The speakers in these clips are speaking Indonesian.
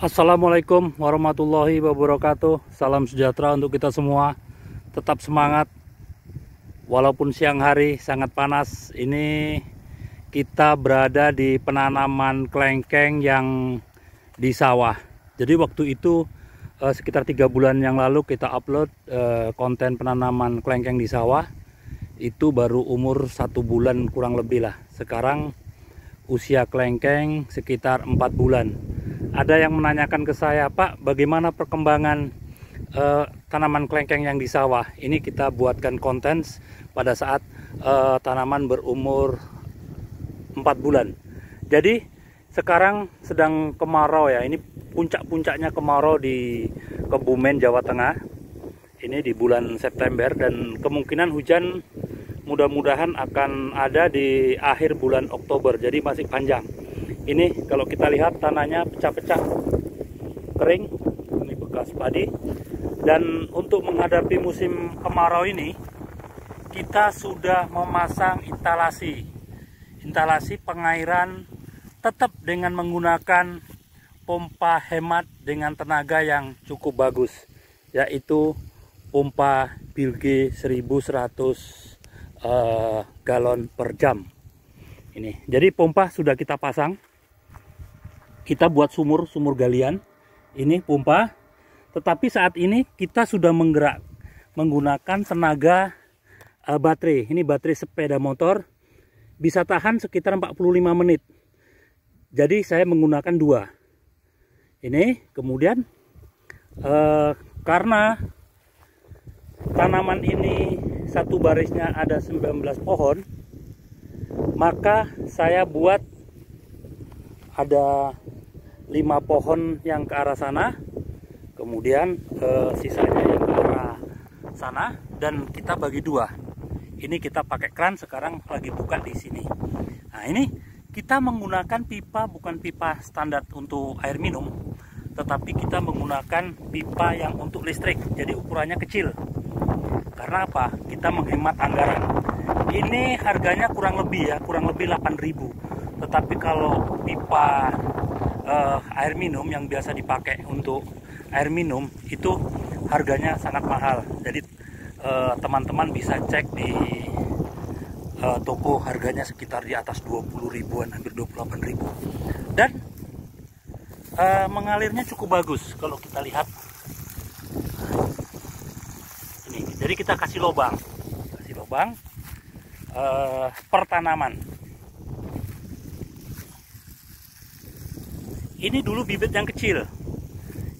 Assalamualaikum warahmatullahi wabarakatuh. Salam sejahtera untuk kita semua. Tetap semangat walaupun siang hari sangat panas. Ini kita berada di penanaman kelengkeng yang di sawah. Jadi waktu itu sekitar 3 bulan yang lalu kita upload konten penanaman kelengkeng di sawah. Itu baru umur 1 bulan kurang lebih lah. Sekarang usia kelengkeng sekitar 4 bulan. Ada yang menanyakan ke saya, Pak, bagaimana perkembangan tanaman kelengkeng yang di sawah? Ini kita buatkan konten pada saat tanaman berumur 4 bulan. Jadi sekarang sedang kemarau ya. Ini puncak-puncaknya kemarau di Kebumen, Jawa Tengah. Ini di bulan September dan kemungkinan hujan mudah-mudahan akan ada di akhir bulan Oktober. Jadi masih panjang. Ini kalau kita lihat tanahnya pecah-pecah, kering, ini bekas padi. Dan untuk menghadapi musim kemarau ini, kita sudah memasang instalasi pengairan tetap dengan menggunakan pompa hemat dengan tenaga yang cukup bagus, yaitu pompa Bilge 1100 galon per jam. Ini, jadi pompa sudah kita pasang. Kita buat sumur galian, ini pompa, tetapi saat ini kita sudah menggunakan tenaga baterai. Ini baterai sepeda motor, bisa tahan sekitar 45 menit. Jadi saya menggunakan 2. Ini kemudian karena tanaman ini satu barisnya ada 19 pohon, maka saya buat ada 5 pohon yang ke arah sana, kemudian sisanya yang ke arah sana, dan kita bagi 2. Ini kita pakai kran, sekarang lagi buka di sini. Nah, ini kita menggunakan pipa, bukan pipa standar untuk air minum, tetapi kita menggunakan pipa yang untuk listrik, jadi ukurannya kecil. Karena apa? Kita menghemat anggaran. Ini harganya kurang lebih 8.000. Tetapi kalau pipa air minum yang biasa dipakai untuk air minum itu harganya sangat mahal. Jadi teman-teman bisa cek di toko, harganya sekitar di atas 20 ribuan, hampir 28 ribu. Dan mengalirnya cukup bagus kalau kita lihat. Ini, jadi kita kasih lubang per tanaman. Ini dulu bibit yang kecil,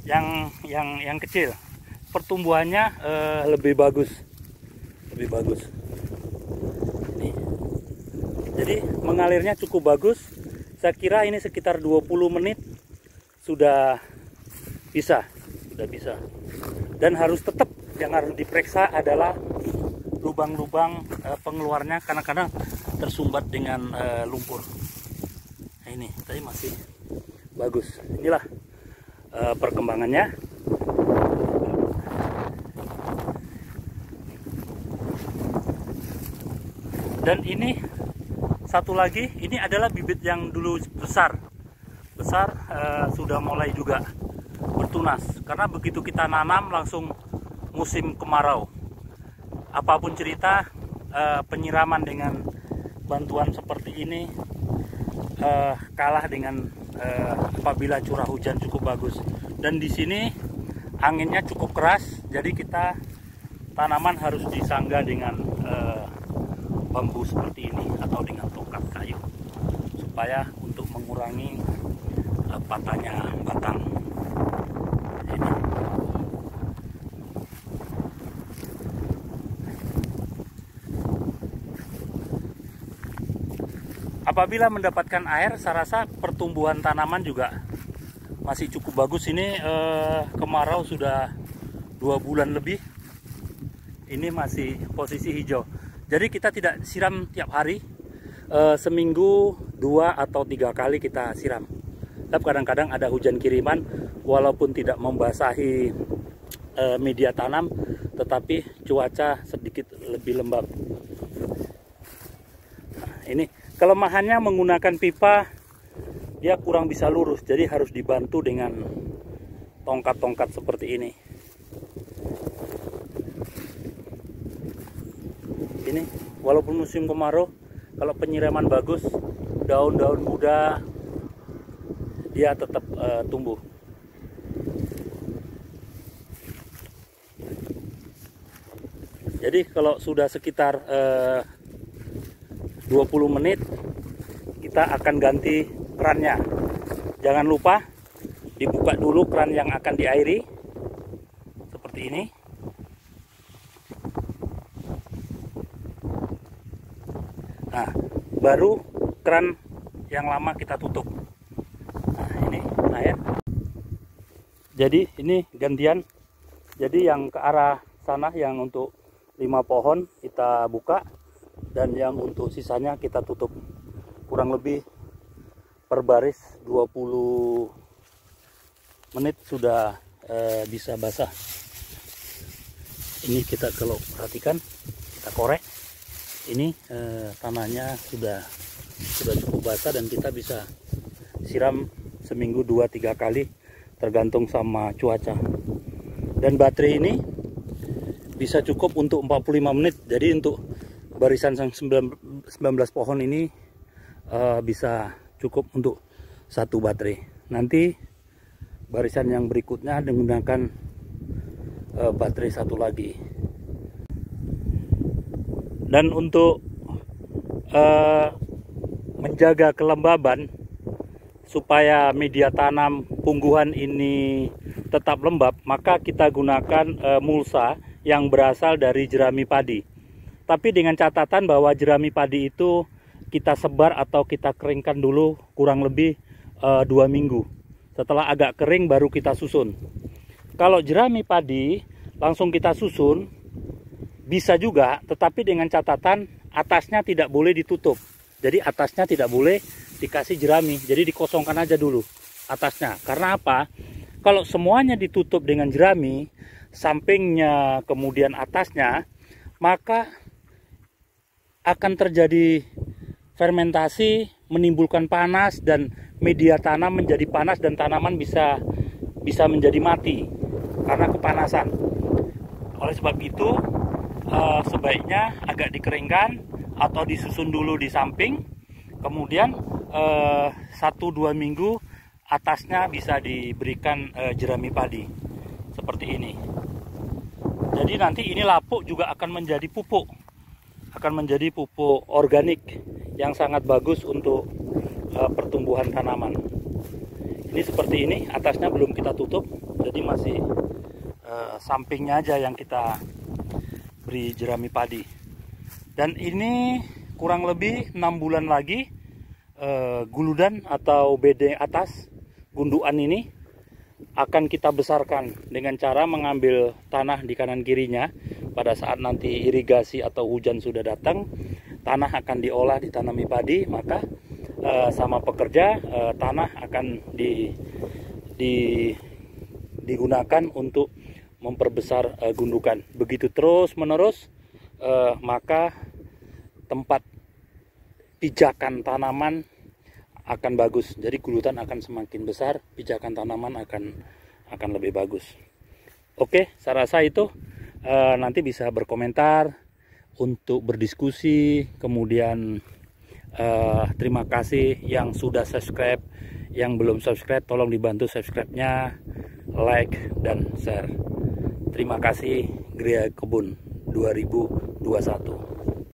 yang kecil, pertumbuhannya lebih bagus. Nih. Jadi mengalirnya cukup bagus. Saya kira ini sekitar 20 menit sudah bisa. Dan harus tetap yang harus diperiksa adalah lubang-lubang pengeluarnya, kadang-kadang tersumbat dengan lumpur. Nah, ini tadi masih bagus. Inilah perkembangannya. Dan ini satu lagi, ini adalah bibit yang dulu besar sudah mulai juga bertunas. Karena begitu kita nanam langsung musim kemarau. Apapun cerita, penyiraman dengan bantuan seperti ini kalah dengan apabila curah hujan cukup bagus. Dan di sini anginnya cukup keras, jadi kita tanaman harus disangga dengan bambu seperti ini atau dengan tongkat kayu supaya untuk mengurangi patahnya batang. Ini. Apabila mendapatkan air, saya rasa pertumbuhan tanaman juga masih cukup bagus. Ini kemarau sudah 2 bulan lebih. Ini masih posisi hijau. Jadi kita tidak siram tiap hari. Seminggu 2 atau 3 kali kita siram. Tapi kadang-kadang ada hujan kiriman, walaupun tidak membasahi media tanam, tetapi cuaca sedikit lebih lembab. Nah, ini kelemahannya menggunakan pipa dia kurang bisa lurus, jadi harus dibantu dengan tongkat-tongkat seperti ini. Ini walaupun musim kemarau, kalau penyiraman bagus, daun-daun muda dia tetap tumbuh. Jadi kalau sudah sekitar 20 menit kita akan ganti kerannya. Jangan lupa dibuka dulu keran yang akan diairi seperti ini. Nah, baru keran yang lama kita tutup. Nah, ini air. Jadi ini gantian. Jadi yang ke arah sana yang untuk 5 pohon kita buka, dan yang untuk sisanya kita tutup. Kurang lebih per baris 20 menit sudah bisa basah. Ini kita kalau perhatikan, kita korek, ini tanahnya sudah cukup basah, dan kita bisa siram seminggu 2-3 kali tergantung sama cuaca. Dan baterai ini bisa cukup untuk 45 menit. Jadi untuk barisan 19 pohon ini bisa cukup untuk 1 baterai. Nanti barisan yang berikutnya menggunakan baterai 1 lagi. Dan untuk menjaga kelembaban supaya media tanam pungguhan ini tetap lembab, maka kita gunakan mulsa yang berasal dari jerami padi. Tapi dengan catatan bahwa jerami padi itu kita sebar atau kita keringkan dulu kurang lebih 2 minggu. Setelah agak kering baru kita susun. Kalau jerami padi langsung kita susun bisa juga, tetapi dengan catatan atasnya tidak boleh ditutup. Jadi atasnya tidak boleh dikasih jerami, jadi dikosongkan aja dulu atasnya. Karena apa? Kalau semuanya ditutup dengan jerami, sampingnya kemudian atasnya, maka akan terjadi fermentasi, menimbulkan panas, dan media tanam menjadi panas, dan tanaman bisa menjadi mati karena kepanasan. Oleh sebab itu sebaiknya agak dikeringkan atau disusun dulu di samping, kemudian 1-2 minggu atasnya bisa diberikan jerami padi seperti ini. Jadi nanti ini lapuk juga akan menjadi pupuk, organik yang sangat bagus untuk pertumbuhan tanaman. Ini seperti ini, atasnya belum kita tutup, jadi masih sampingnya aja yang kita beri jerami padi. Dan ini kurang lebih 6 bulan lagi guludan atau bedeng atas gundukan ini akan kita besarkan dengan cara mengambil tanah di kanan kirinya. Pada saat nanti irigasi atau hujan sudah datang, tanah akan diolah ditanami padi, maka sama pekerja tanah akan digunakan untuk memperbesar gundukan. Begitu terus menerus, maka tempat pijakan tanaman akan bagus. Jadi gulutan akan semakin besar, pijakan tanaman akan lebih bagus. Oke, saya rasa itu. Nanti bisa berkomentar untuk berdiskusi. Kemudian terima kasih yang sudah subscribe. Yang belum subscribe tolong dibantu subscribe-nya, like dan share. Terima kasih. Gria Kebun 2021.